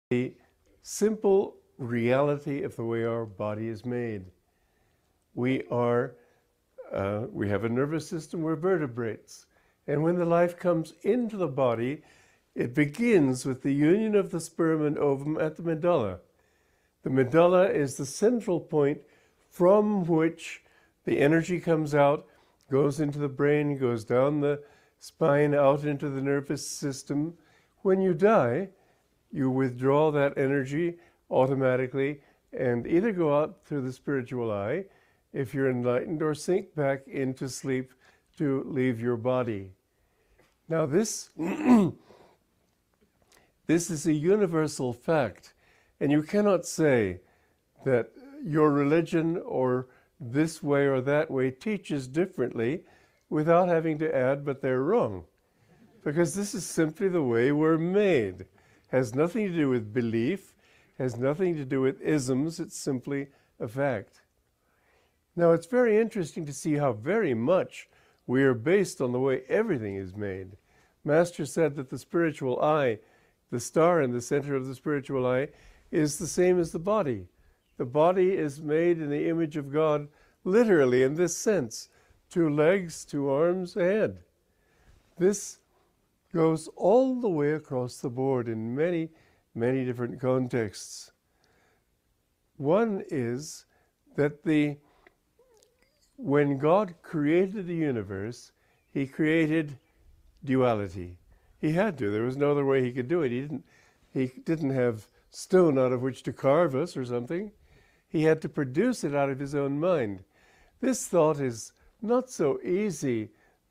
the simple reality of the way our body is made. We have a nervous system, we're vertebrates. And when the life comes into the body, it begins with the union of the sperm and ovum at the medulla. The medulla is the central point from which the energy comes out, goes into the brain, goes down the spine, out into the nervous system. When you die, you withdraw that energy automatically and either go out through the spiritual eye, if you're enlightened, or sink back into sleep to leave your body. Now this is a universal fact, and you cannot say that your religion or this way or that way teaches differently without having to add, but they're wrong. Because this is simply the way we're made. Has nothing to do with belief, has nothing to do with isms, it's simply a fact. Now it's very interesting to see how very much we are based on the way everything is made. Master said that the spiritual eye, the star in the center of the spiritual eye, is the same as the body. The body is made in the image of God, literally in this sense: 2 legs, 2 arms, a head. This goes all the way across the board in many, many different contexts. One is that when God created the universe, he created duality. He had to. There was no other way he could do it. He didn't have stone out of which to carve us or something. He had to produce it out of his own mind. This thought is not so easy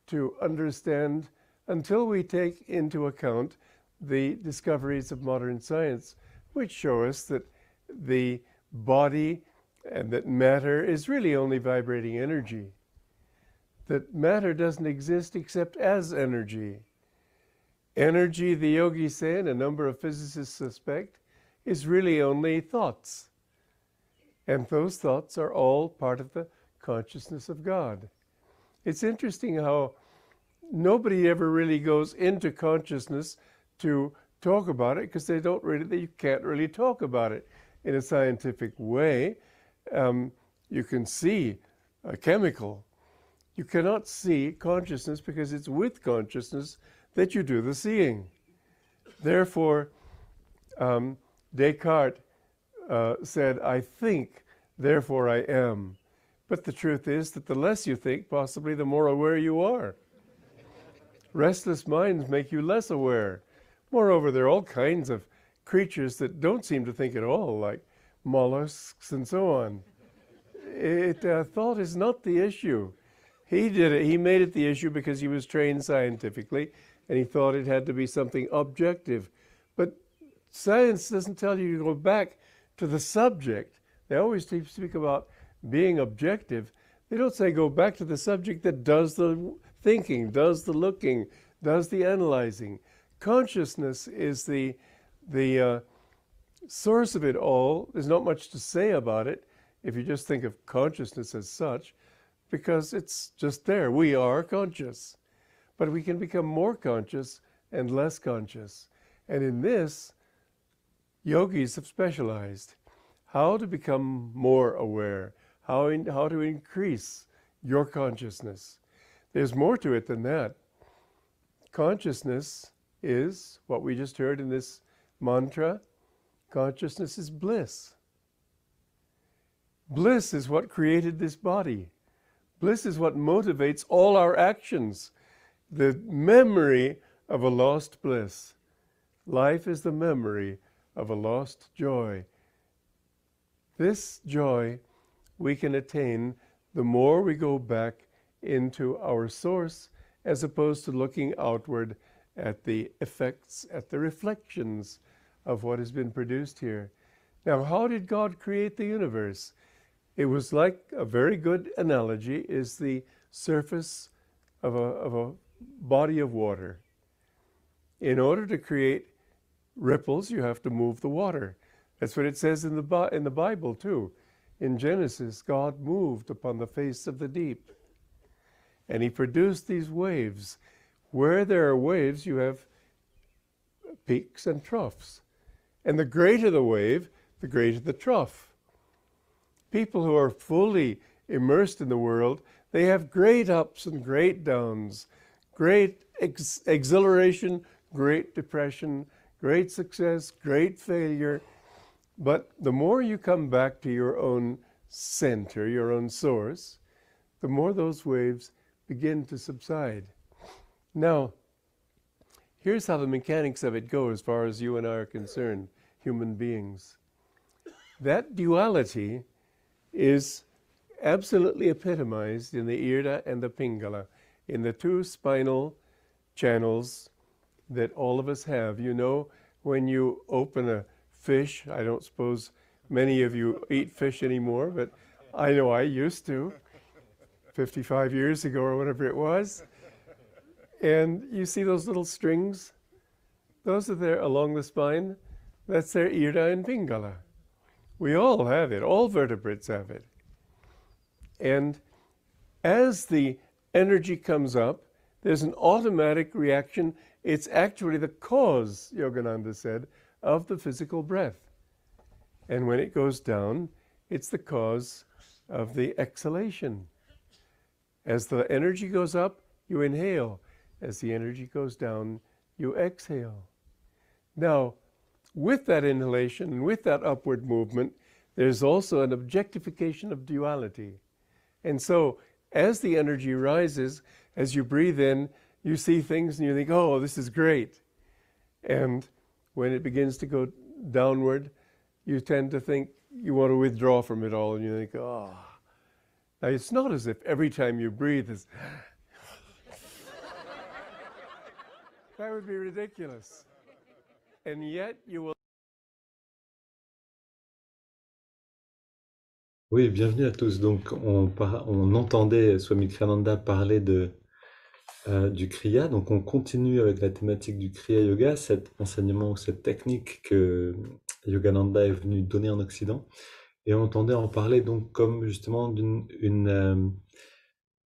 to understand until we take into account the discoveries of modern science, which show us that the body and that matter is really only vibrating energy. That matter doesn't exist except as energy. Energy, the yogis say, and a number of physicists suspect, is really only thoughts. And those thoughts are all part of the consciousness of God. It's interesting how nobody ever really goes into consciousness to talk about it, because you can't really talk about it in a scientific way. You can see a chemical. You cannot see consciousness because it's with consciousness that you do the seeing. Therefore, Descartes said, "I think, therefore I am." But the truth is that the less you think, possibly the more aware you are. Restless minds make you less aware. Moreover, there are all kinds of creatures that don't seem to think at all, like mollusks and so on. Thought is not the issue. He did it. He made it the issue because he was trained scientifically, and he thought it had to be something objective. But science doesn't tell you to go back to the subject. They always speak about being objective. They don't say go back to the subject that does the thinking, does the looking, does the analyzing. Consciousness is the source of it all. There's not much to say about it if you just think of consciousness as such, because it's just there. We are conscious. But we can become more conscious and less conscious. And in this, yogis have specialized. How to become more aware, how to increase your consciousness. There's more to it than that. Consciousness is what we just heard in this mantra. Consciousness is bliss. Bliss is what created this body. Bliss is what motivates all our actions. The memory of a lost bliss. Life is the memory of a lost joy. This joy we can attain the more we go back into our source, as opposed to looking outward at the effects, at the reflections of what has been produced here. Now, how did God create the universe? It was like a very good analogy is the surface of a body of water. In order to create ripples, you have to move the water. That's what it says in the Bible too. In Genesis, God moved upon the face of the deep. And he produced these waves. Where there are waves, you have peaks and troughs. And the greater the wave, the greater the trough. People who are fully immersed in the world, they have great ups and great downs, great exhilaration, great depression, great success, great failure. But the more you come back to your own center, your own source, the more those waves begin to subside. Now, here's how the mechanics of it go as far as you and I are concerned, human beings. That duality is absolutely epitomized in the Irda and the Pingala, in the two spinal channels that all of us have. You know, when you open a fish, I don't suppose many of you eat fish anymore, but I know I used to, 55 years ago or whatever it was. And you see those little strings? Those are there along the spine. That's their Irda and Pingala. We all have it. All vertebrates have it. And as the energy comes up, there's an automatic reaction. It's actually the cause, Yogananda said, of the physical breath. And when it goes down, it's the cause of the exhalation. As the energy goes up, you inhale. As the energy goes down, you exhale. Now, with that inhalation and with that upward movement, there's also an objectification of duality. And so, as the energy rises, as you breathe in, you see things and you think, oh, this is great. And when it begins to go downward, you tend to think you want to withdraw from it all, and you think, oh. Now, it's not as if every time you breathe is that would be ridiculous. And yet you will. Oui, bienvenue à tous. Donc, on entendait Swami Kriyananda parler du Kriya. Donc, on continue avec la thématique du Kriya Yoga, cet enseignement ou cette technique que Yogananda est venu donner en Occident. Et on entendait en parler donc comme justement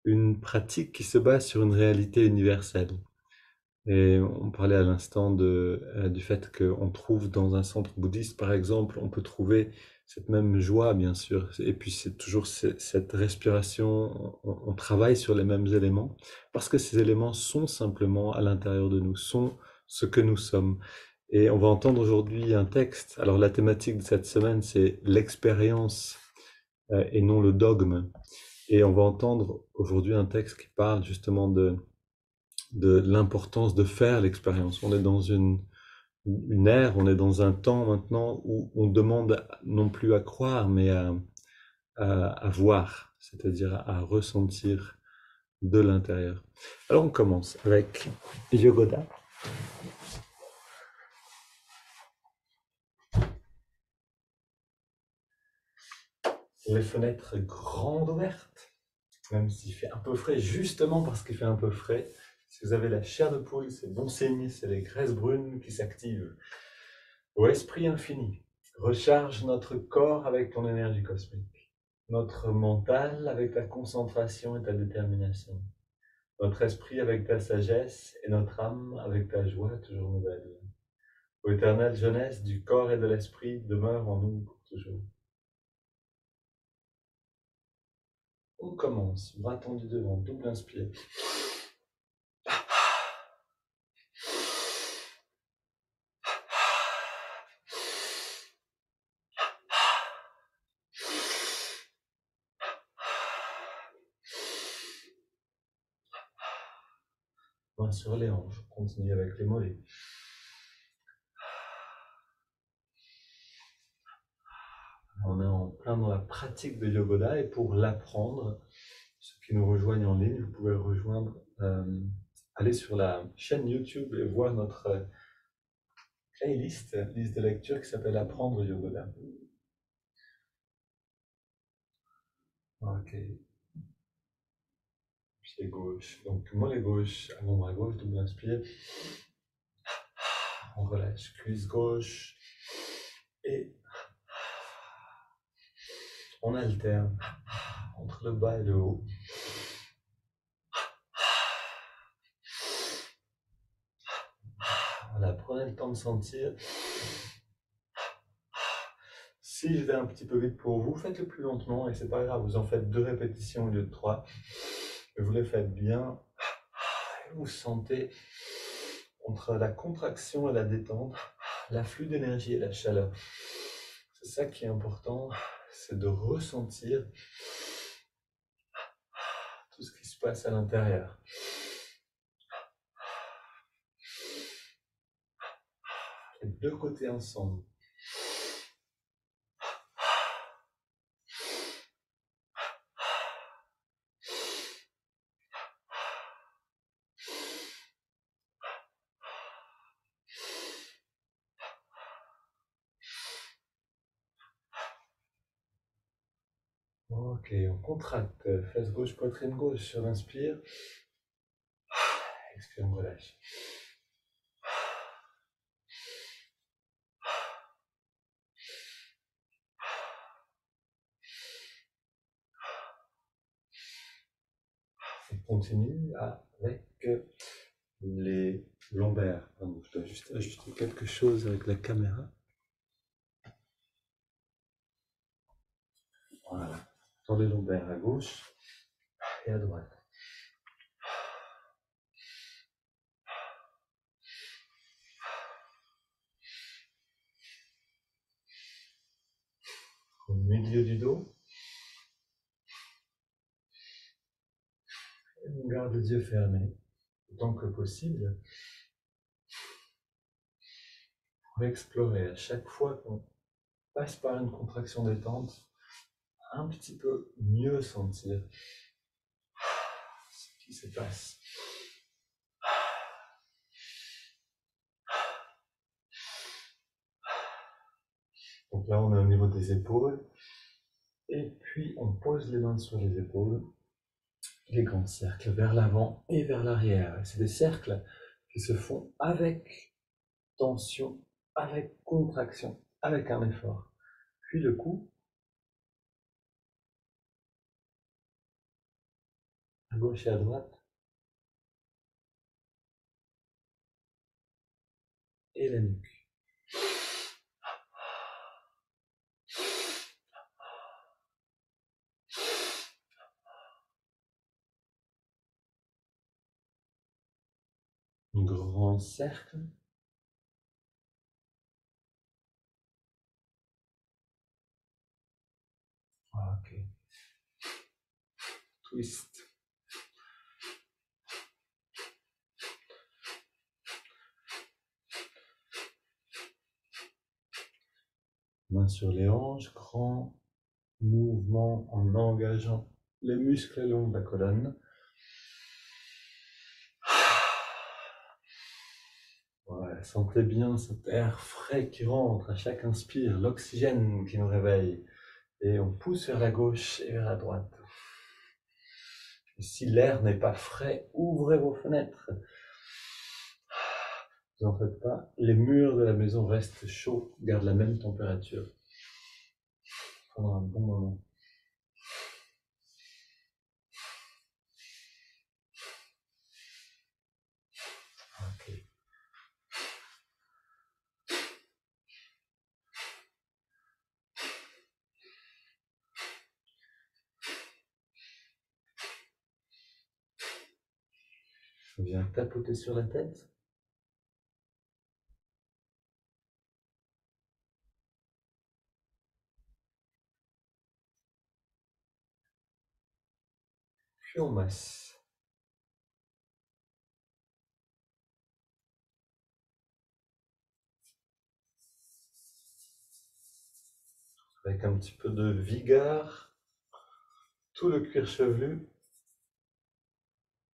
une pratique qui se base sur une réalité universelle. Et on parlait à l'instant du fait qu'on trouve dans un centre bouddhiste, par exemple, on peut trouver cette même joie, bien sûr. Et puis c'est toujours cette respiration, on travaille sur les mêmes éléments, parce que ces éléments sont simplement à l'intérieur de nous, sont ce que nous sommes. Et on va entendre aujourd'hui un texte. Alors la thématique de cette semaine, c'est l'expérience et non le dogme. Et on va entendre aujourd'hui un texte qui parle justement de l'importance de faire l'expérience. On est dans une ère, on est dans un temps maintenant où on demande non plus à croire, mais à voir, c'est-à-dire à ressentir de l'intérieur. Alors on commence avec Yogoda. Les fenêtres grandes ouvertes, même s'il fait un peu frais, justement parce qu'il fait un peu frais. Si vous avez la chair de poule, c'est bon signe, c'est les graisses brunes qui s'activent. Ô esprit infini, recharge notre corps avec ton énergie cosmique, notre mental avec ta concentration et ta détermination, notre esprit avec ta sagesse et notre âme avec ta joie toujours nouvelle. Ô éternelle jeunesse du corps et de l'esprit, demeure en nous pour toujours. On commence, bras tendus devant, double inspire. Main sur les hanches, continue avec les mollets. On est en plein dans la pratique de Yogoda et pour l'apprendre, ceux qui nous rejoignent en ligne, vous pouvez rejoindre, aller sur la chaîne YouTube et voir notre playlist, liste de lecture qui s'appelle Apprendre Yogoda. Ok. Pied gauche, donc mollet gauche, avant-bras gauche, double inspire. On relâche, cuisse gauche et on alterne entre le bas et le haut. Voilà, prenez le temps de sentir. Si je vais un petit peu vite pour vous, faites-le plus lentement et c'est pas grave, vous en faites 2 répétitions au lieu de 3. Et vous les faites bien. Et vous sentez entre la contraction et la détente, l'afflux d'énergie et la chaleur. C'est ça qui est important, c'est de ressentir tout ce qui se passe à l'intérieur. Les deux côtés ensemble. Ok, on contracte, fesse gauche, poitrine gauche sur l'inspire. Expire, on relâche. On continue avec les lombaires. Pardon, je dois juste ajuster quelque chose avec la caméra. Voilà. Dans les lombaires à gauche et à droite. Au milieu du dos. Et on garde les yeux fermés autant que possible pour explorer à chaque fois qu'on passe par une contraction détente, un petit peu mieux sentir ce qui se passe. Donc là, on est au niveau des épaules. Et puis, on pose les mains sur les épaules. Les grands cercles vers l'avant et vers l'arrière. C'est des cercles qui se font avec tension, avec contraction, avec un effort. Puis le cou, à gauche et à droite, et la nuque. Un grand cercle. Ok. Twist. Main sur les hanches, grand mouvement en engageant les muscles le long de la colonne. Ouais, sentez bien cet air frais qui rentre à chaque inspire, l'oxygène qui nous réveille. Et on pousse vers la gauche et vers la droite. Et si l'air n'est pas frais, ouvrez vos fenêtres. Vous n'en faites pas, les murs de la maison restent chauds, gardent la même température pendant un bon moment. Ok. On vient tapoter sur la tête. Puis on masse. Avec un petit peu de vigueur, tout le cuir chevelu.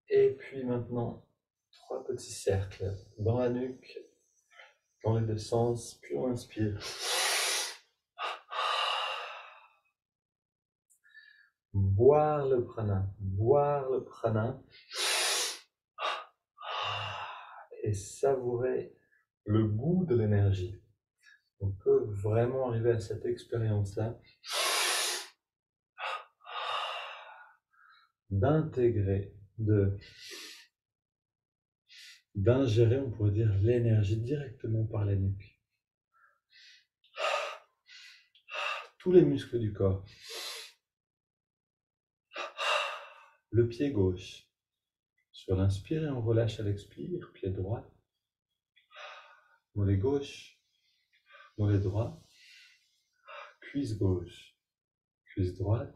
Et puis maintenant, 3 petits cercles dans la nuque, dans les deux sens, puis on inspire. Boire le prana et savourer le goût de l'énergie. On peut vraiment arriver à cette expérience-là d'intégrer, d'ingérer, on pourrait dire, l'énergie directement par la nuque. tous les muscles du corps. Le pied gauche. Sur l'inspire, on relâche à l'expire, pied droit. Mollet gauche, mollet droit. Cuisse gauche, cuisse droite.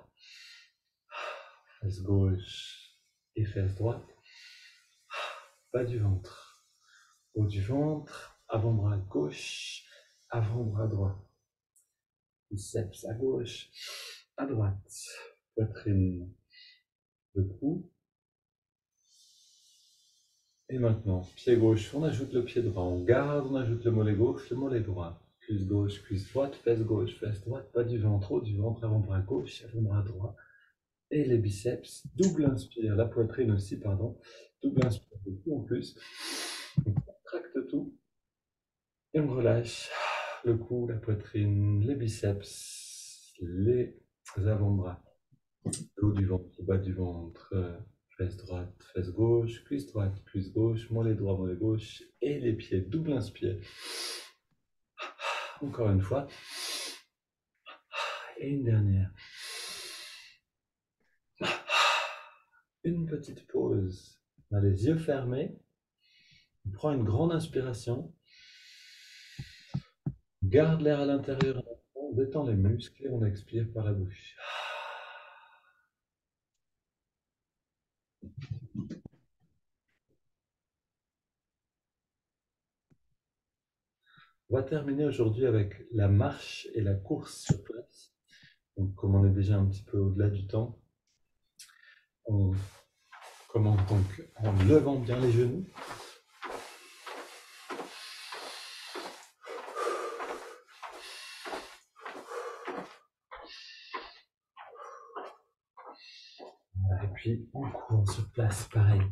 Fesse gauche et fesse droite. Bas du ventre, haut du ventre, avant-bras gauche, avant-bras droit. Biceps à gauche, à droite. Poitrine, le cou. Et maintenant, pied gauche, on ajoute le pied droit. On garde, on ajoute le mollet gauche, le mollet droit. Cuisse gauche, cuisse droite, fesse gauche, fesse droite. Bas du ventre, haut du ventre, avant-bras gauche, avant-bras droit. Et les biceps, double inspire, la poitrine aussi, pardon. Double inspire, le cou en plus. On contracte tout. Et on relâche le cou, la poitrine, les biceps, les avant-bras. Le haut du ventre, le bas du ventre, fesse droite, fesse gauche, cuisse gauche, mollet droit, mollet gauche. Et les pieds, double inspire. Encore une fois. Et une dernière. Une petite pause. On a les yeux fermés. On prend une grande inspiration. Garde l'air à l'intérieur. On détend les muscles et on expire par la bouche. On va terminer aujourd'hui avec la marche et la course sur place. Donc, comme on est déjà un petit peu au-delà du temps, on commence donc en levant bien les genoux. Voilà, et puis on court sur place, pareil.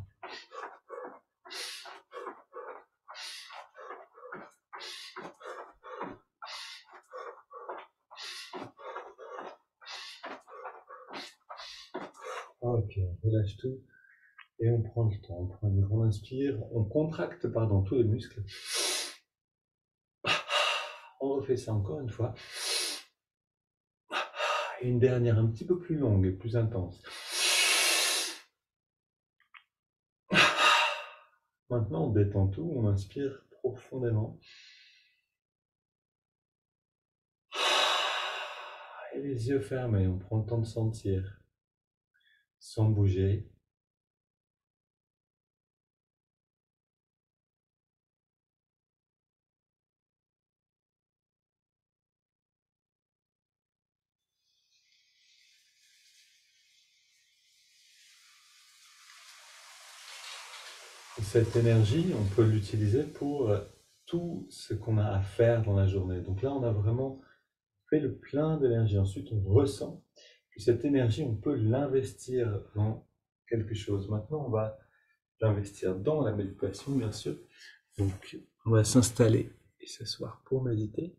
Ok, on relâche tout et on prend le temps. On prend une grande inspire, on contracte tous les muscles. On refait ça encore une fois. Et une dernière un petit peu plus longue et plus intense. Maintenant, on détend tout, on inspire profondément. Et les yeux fermés, on prend le temps de sentir, sans bouger. Cette énergie, on peut l'utiliser pour tout ce qu'on a à faire dans la journée. Donc là, on a vraiment fait le plein d'énergie. Ensuite, on ressent. Puis cette énergie, on peut l'investir dans quelque chose. Maintenant, on va l'investir dans la méditation, bien sûr. Donc, on va s'installer et s'asseoir pour méditer.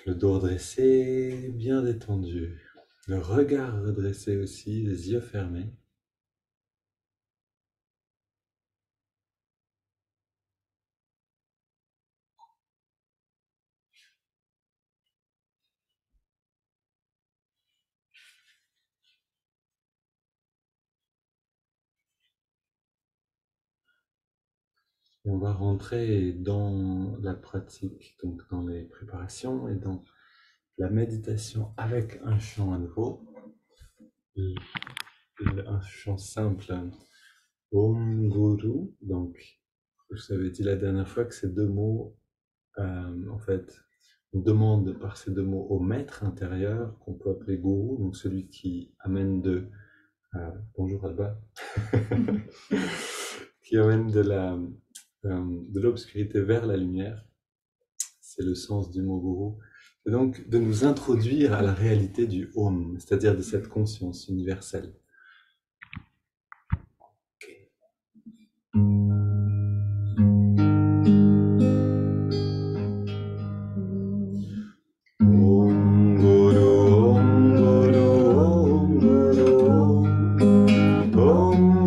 Le dos redressé, bien détendu. Le regard redressé aussi, les yeux fermés. On va rentrer dans la pratique, donc dans les préparations et dans la méditation avec un chant à nouveau. Un chant simple, Om Guru. Donc, je vous avais dit la dernière fois que ces deux mots, en fait, on demande par ces deux mots au maître intérieur, qu'on peut appeler Guru, donc celui qui amène bonjour Alba, qui amène de l'obscurité vers la lumière. C'est le sens du mot Guru. Et donc, de nous introduire à la réalité du Om, c'est-à-dire de cette conscience universelle. Om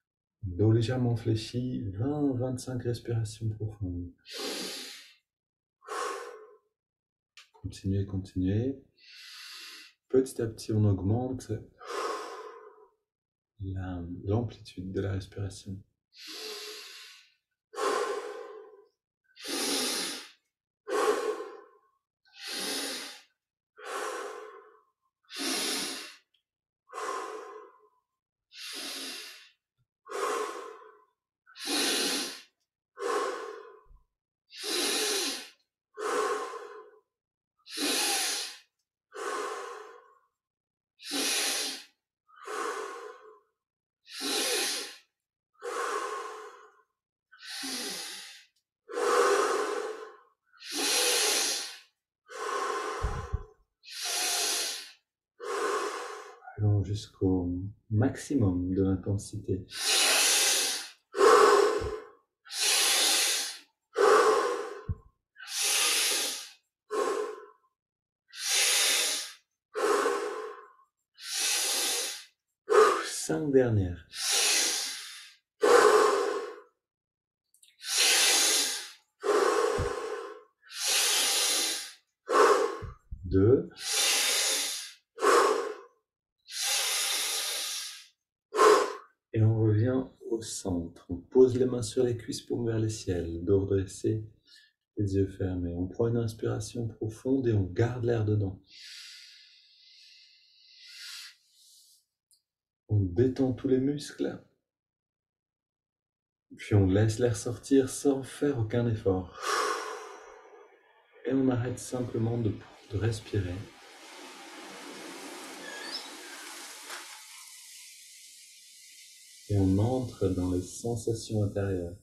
Dos légèrement fléchi, 20-25 respirations profondes. Continuez, continuez. Petit à petit, on augmente l'amplitude de la respiration. Allons jusqu'au maximum de l'intensité. Cinq dernières. 2. Et on revient au centre. On pose les mains sur les cuisses, paumes vers le ciel, dos redressé, les yeux fermés. On prend une inspiration profonde et on garde l'air dedans. On détend tous les muscles. Puis on laisse l'air sortir sans faire aucun effort. Et on arrête simplement de respirer. Et on entre dans les sensations intérieures.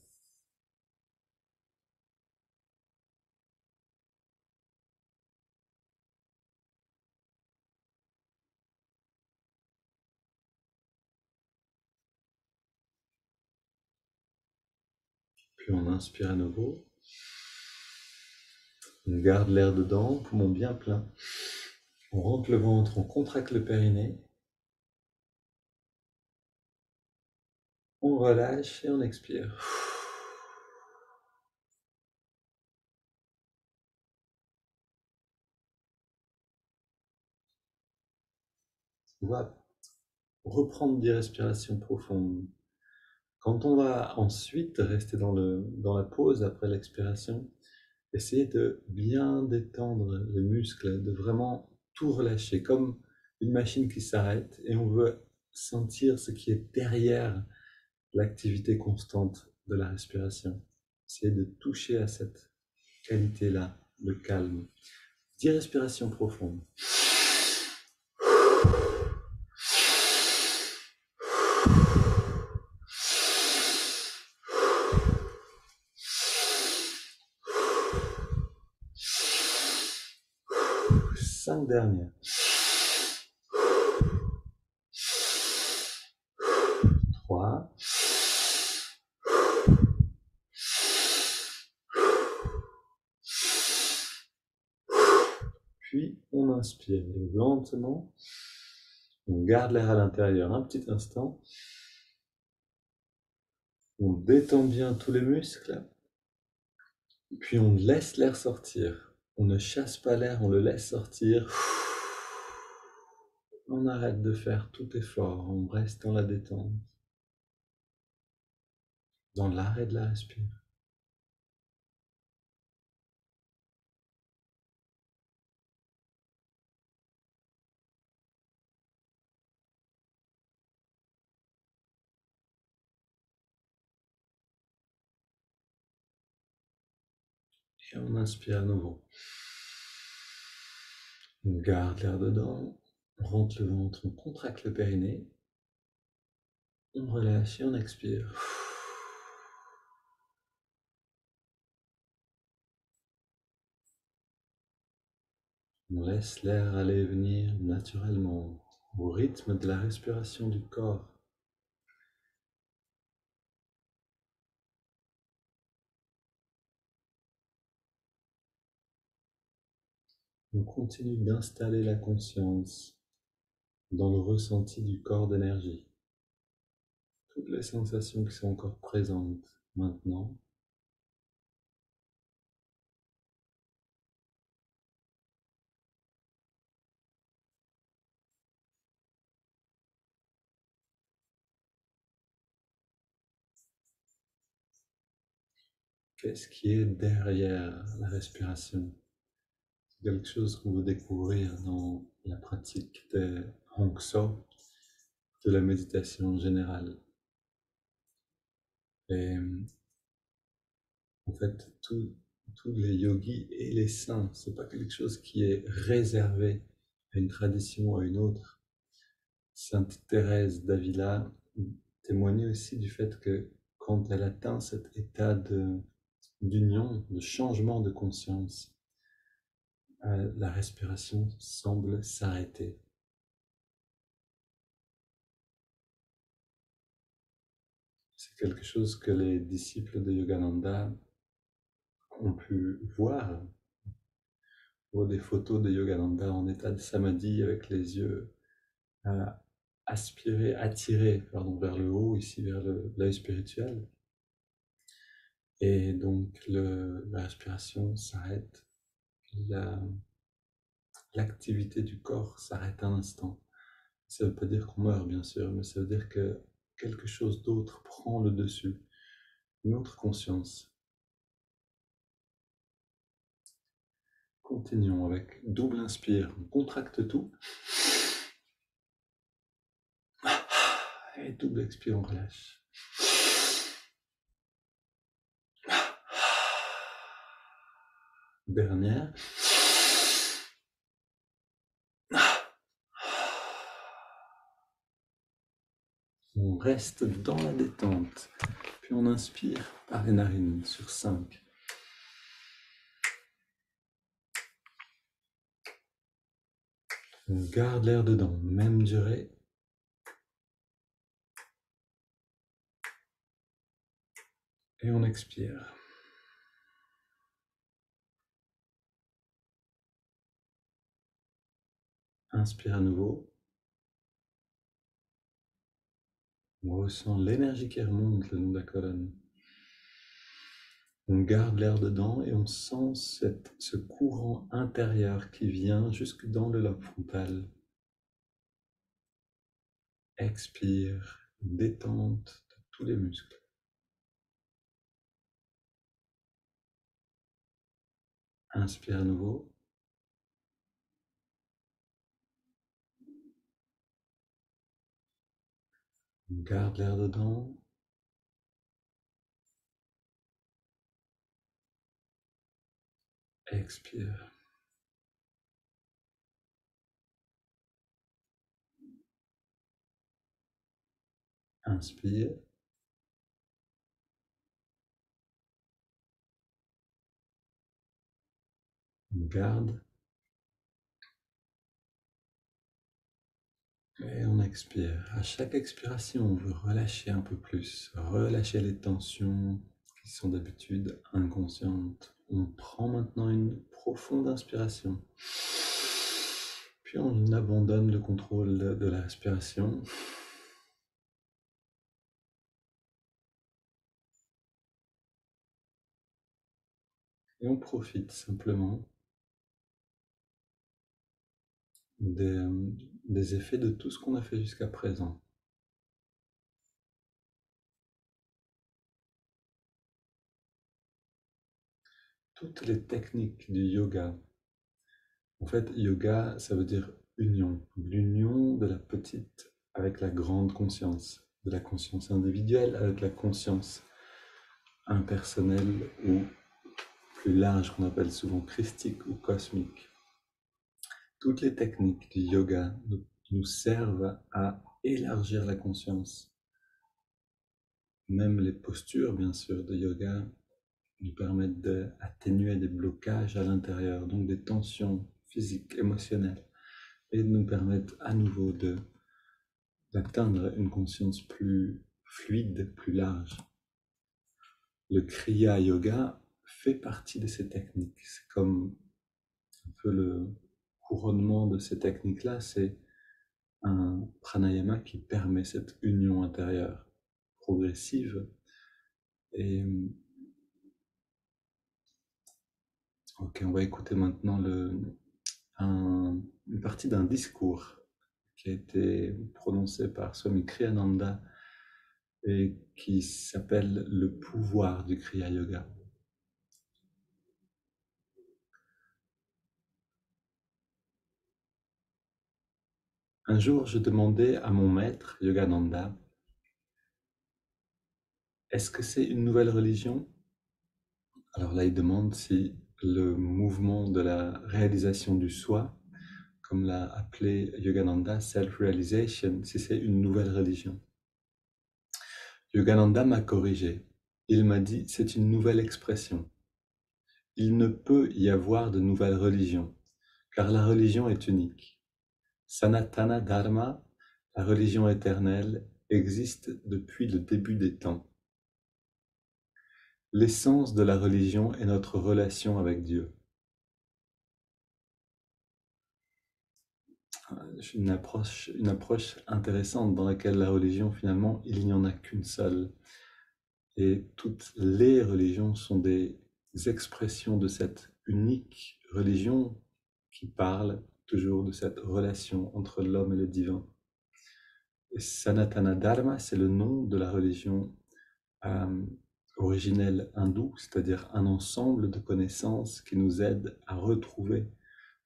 Puis on inspire à nouveau. On garde l'air dedans, poumon bien plein. On rentre le ventre, on contracte le périnée. On relâche et on expire. On va reprendre des respirations profondes. Quand on va ensuite rester dans la pause après l'expiration, essayez de bien détendre les muscles, de vraiment tout relâcher, comme une machine qui s'arrête et on veut sentir ce qui est derrière l'activité constante de la respiration. Essayez de toucher à cette qualité-là, le calme. 10 respirations profondes. Cinq dernières. 3. Puis on inspire lentement. On garde l'air à l'intérieur un petit instant. On détend bien tous les muscles. Puis on laisse l'air sortir. On ne chasse pas l'air, on le laisse sortir. On arrête de faire tout effort. On reste dans la détente. Dans l'arrêt de la respiration. Et on inspire à nouveau. On garde l'air dedans. On rentre le ventre, on contracte le périnée. On relâche et on expire. On laisse l'air aller et venir naturellement au rythme de la respiration du corps. On continue d'installer la conscience dans le ressenti du corps d'énergie. Toute les sensations qui sont encore présentes maintenant. Qu'est-ce qui est derrière la respiration? C'est quelque chose qu'on veut découvrir dans la pratique des Hong So, de la méditation générale. Et en fait, tous les yogis et les saints, c'est pas quelque chose qui est réservé à une tradition ou à une autre. Sainte Thérèse d'Avila témoignait aussi du fait que quand elle atteint cet état d'union, de changement de conscience, la respiration semble s'arrêter. C'est quelque chose que les disciples de Yogananda ont pu voir. On voit des photos de Yogananda en état de samadhi avec les yeux aspirés, attirés vers le haut, ici vers l'œil spirituel. Et donc la respiration s'arrête, l'activité du corps s'arrête un instant. Ça ne veut pas dire qu'on meurt, bien sûr, mais ça veut dire que quelque chose d'autre prend le dessus, une autre conscience. Continuons avec double inspire, on contracte tout. Et double expire, on relâche. Dernière. On reste dans la détente, puis on inspire par les narines sur 5. On garde l'air dedans, même durée. Et on expire. Inspire à nouveau. On ressent l'énergie qui remonte le long de la colonne. On garde l'air dedans et on sent ce courant intérieur qui vient jusque dans le lobe frontal. Expire, détente de tous les muscles. Inspire à nouveau. On garde l'air dedans. Expire. Inspire. On garde. Et on expire. À chaque expiration, on veut relâcher un peu plus, relâcher les tensions qui sont d'habitude inconscientes. On prend maintenant une profonde inspiration. Puis on abandonne le contrôle de la respiration. Et on profite simplement des effets de tout ce qu'on a fait jusqu'à présent. Toutes les techniques du yoga. En fait, yoga, ça veut dire union. L'union de la petite avec la grande conscience, de la conscience individuelle avec la conscience impersonnelle ou plus large qu'on appelle souvent christique ou cosmique. Toutes les techniques du yoga nous servent à élargir la conscience. Même les postures, bien sûr, de yoga nous permettent d'atténuer des blocages à l'intérieur, donc des tensions physiques, émotionnelles, et de nous permettre à nouveau d'atteindre une conscience plus fluide, plus large. Le Kriya Yoga fait partie de ces techniques. C'est comme un peu le couronnement de ces techniques-là, c'est un pranayama qui permet cette union intérieure progressive. Et ok, on va écouter maintenant une partie d'un discours qui a été prononcé par Swami Kriyananda et qui s'appelle Le pouvoir du Kriya Yoga. Un jour, je demandais à mon maître, Yogananda, est-ce que c'est une nouvelle religion? Alors là, il demande si le mouvement de la réalisation du soi, comme l'a appelé Yogananda, self-realization, si c'est une nouvelle religion. Yogananda m'a corrigé. Il m'a dit, c'est une nouvelle expression. Il ne peut y avoir de nouvelle religion, car la religion est unique. Sanatana Dharma, la religion éternelle, existe depuis le début des temps. L'essence de la religion est notre relation avec Dieu. Une approche intéressante dans laquelle la religion, finalement, il n'y en a qu'une seule. Et toutes les religions sont des expressions de cette unique religion qui parle toujours de cette relation entre l'homme et le divin. Et Sanatana Dharma, c'est le nom de la religion originelle hindoue, c'est-à-dire un ensemble de connaissances qui nous aident à retrouver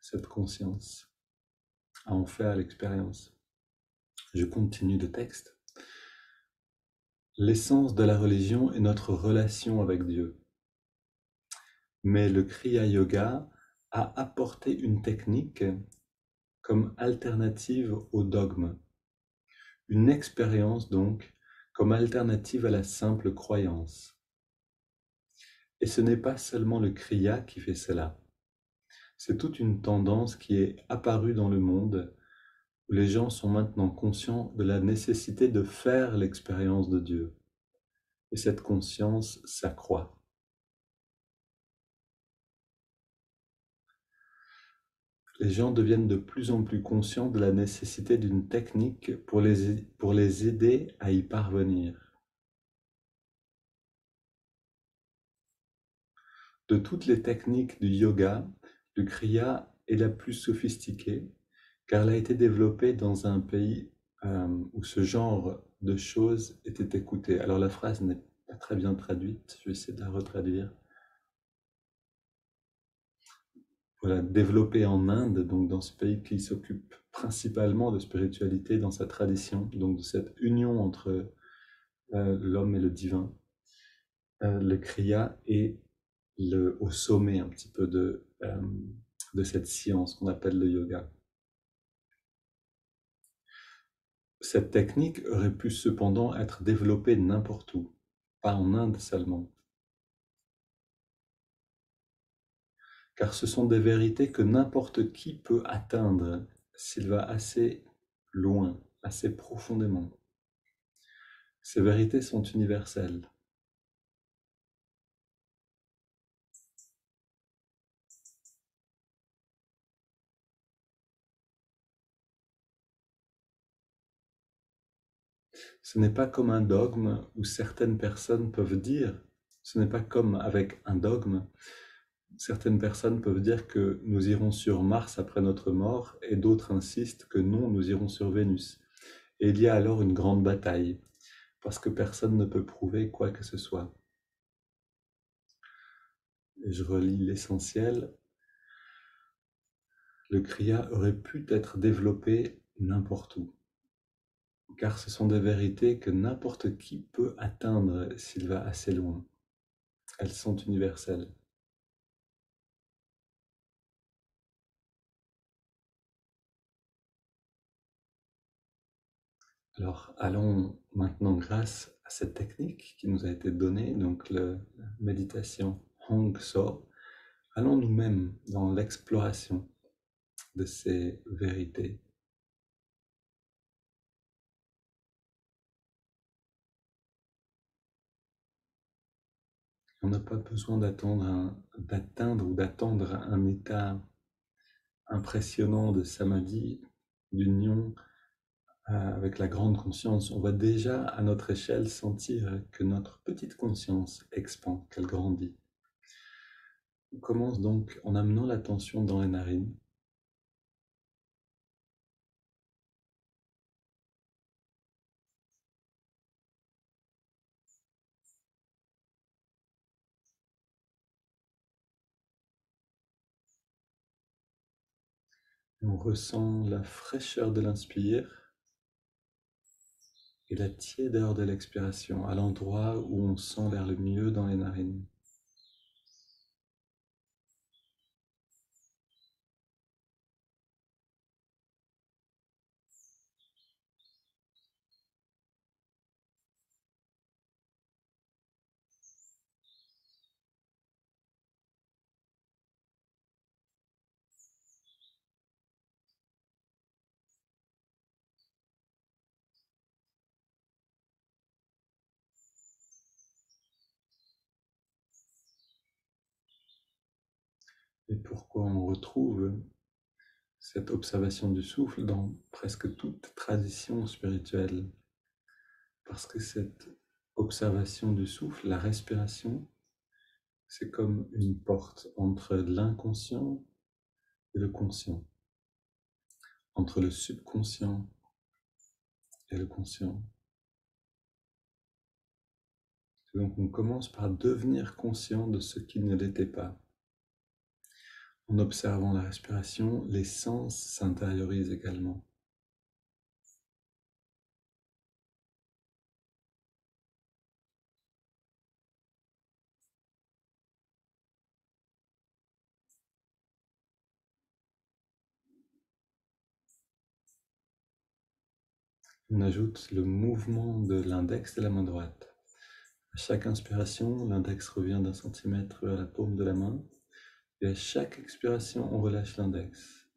cette conscience, à en faire l'expérience. Je continue le texte. L'essence de la religion est notre relation avec Dieu. Mais le Kriya Yoga a apporté une technique comme alternative au dogme. Une expérience donc comme alternative à la simple croyance. Et ce n'est pas seulement le Kriya qui fait cela. C'est toute une tendance qui est apparue dans le monde où les gens sont maintenant conscients de la nécessité de faire l'expérience de Dieu. Et cette conscience s'accroît. Les gens deviennent de plus en plus conscients de la nécessité d'une technique pour les aider à y parvenir. De toutes les techniques du yoga, le Kriya est la plus sophistiquée car elle a été développée dans un pays où ce genre de choses était écouté. Alors la phrase n'est pas très bien traduite, je vais essayer de la retraduire. Voilà, développé en Inde, donc dans ce pays qui s'occupe principalement de spiritualité dans sa tradition, donc de cette union entre l'homme et le divin. Le Kriya est au sommet un petit peu de cette science qu'on appelle le yoga. Cette technique aurait pu cependant être développée n'importe où, pas en Inde seulement. Car ce sont des vérités que n'importe qui peut atteindre s'il va assez loin, assez profondément. Ces vérités sont universelles. Ce n'est pas comme un dogme où certaines personnes peuvent dire, ce n'est pas comme avec un dogme, certaines personnes peuvent dire que nous irons sur Mars après notre mort et d'autres insistent que non, nous irons sur Vénus. Et il y a alors une grande bataille, parce que personne ne peut prouver quoi que ce soit. Et je relis l'essentiel. Le Kriya aurait pu être développé n'importe où, car ce sont des vérités que n'importe qui peut atteindre s'il va assez loin. Elles sont universelles. Alors, allons maintenant, grâce à cette technique qui nous a été donnée, donc la méditation Hong So, allons nous-mêmes dans l'exploration de ces vérités. On n'a pas besoin d'atteindre ou d'attendre un état impressionnant de samadhi, d'union avec la grande conscience, on va déjà à notre échelle sentir que notre petite conscience expand, qu'elle grandit. On commence donc en amenant l'attention dans les narines. On ressent la fraîcheur de l'inspire et la tiédeur de l'expiration à l'endroit où on sent l'air le mieux dans les narines. Et pourquoi on retrouve cette observation du souffle dans presque toute tradition spirituelle? Parce que cette observation du souffle, la respiration, c'est comme une porte entre l'inconscient et le conscient, entre le subconscient et le conscient. Et donc on commence par devenir conscient de ce qui ne l'était pas. En observant la respiration, les sens s'intériorisent également. On ajoute le mouvement de l'index de la main droite. À chaque inspiration, l'index revient d'un centimètre vers la paume de la main, et à chaque expiration, on relâche l'index.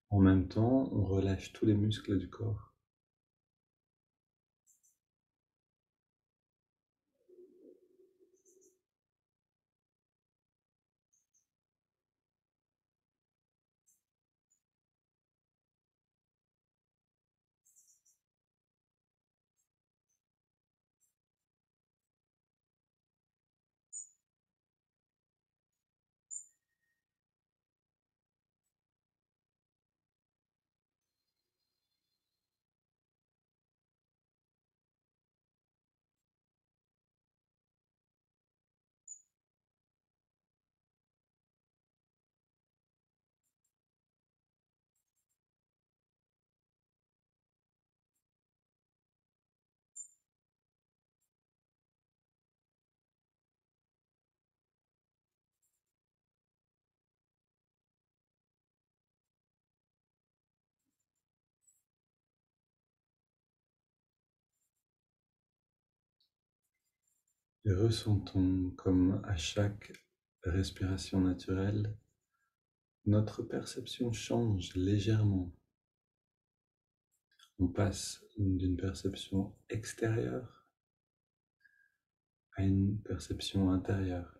En même temps, on relâche tous les muscles du corps. Et ressentons comme à chaque respiration naturelle, notre perception change légèrement. On passe d'une perception extérieure à une perception intérieure.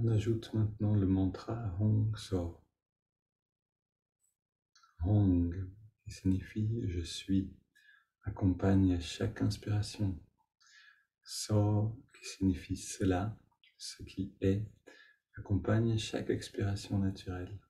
On ajoute maintenant le mantra Hong So. Hong, qui signifie je suis, accompagne chaque inspiration. So, qui signifie cela, ce qui est, accompagne chaque expiration naturelle.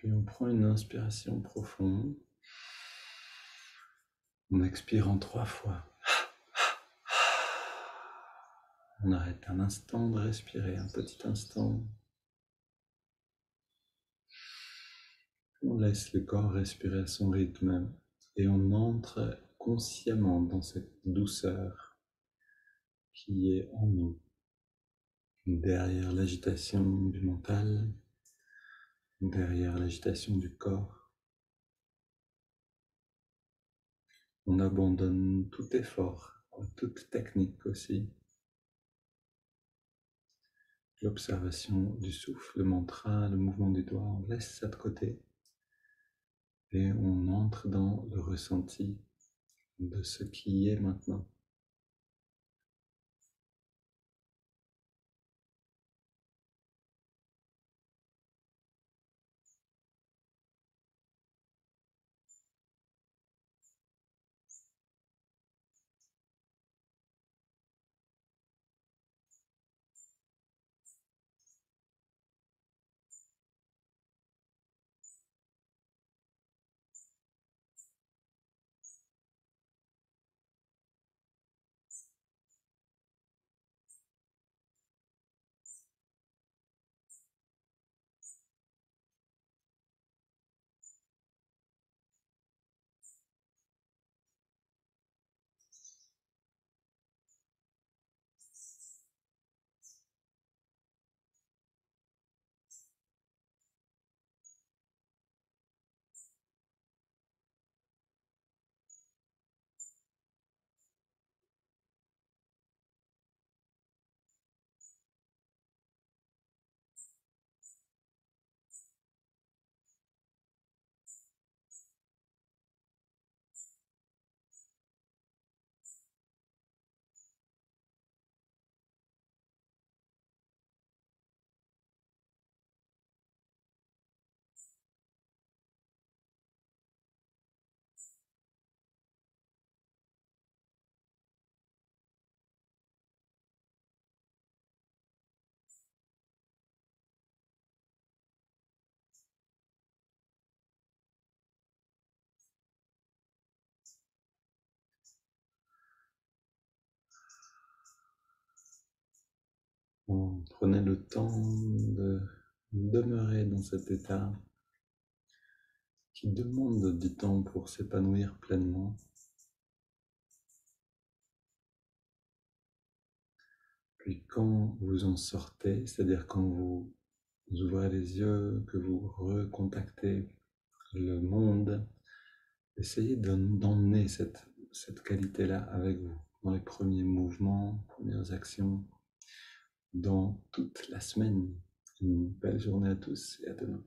Puis on prend une inspiration profonde. On expire en 3 fois. On arrête un instant de respirer, un petit instant. On laisse le corps respirer à son rythme et on entre consciemment dans cette douceur qui est en nous, derrière l'agitation du mental, derrière l'agitation du corps. On abandonne tout effort, toute technique aussi. L'observation du souffle, le mantra, le mouvement du doigt, on laisse ça de côté et on entre dans le ressenti de ce qui est maintenant. On prenait le temps de demeurer dans cet état qui demande du temps pour s'épanouir pleinement. Puis quand vous en sortez, c'est-à-dire quand vous ouvrez les yeux, que vous recontactez le monde, essayez d'emmener cette qualité-là avec vous dans les premiers mouvements, premières actions, dans toute la semaine. Une belle journée à tous et à demain.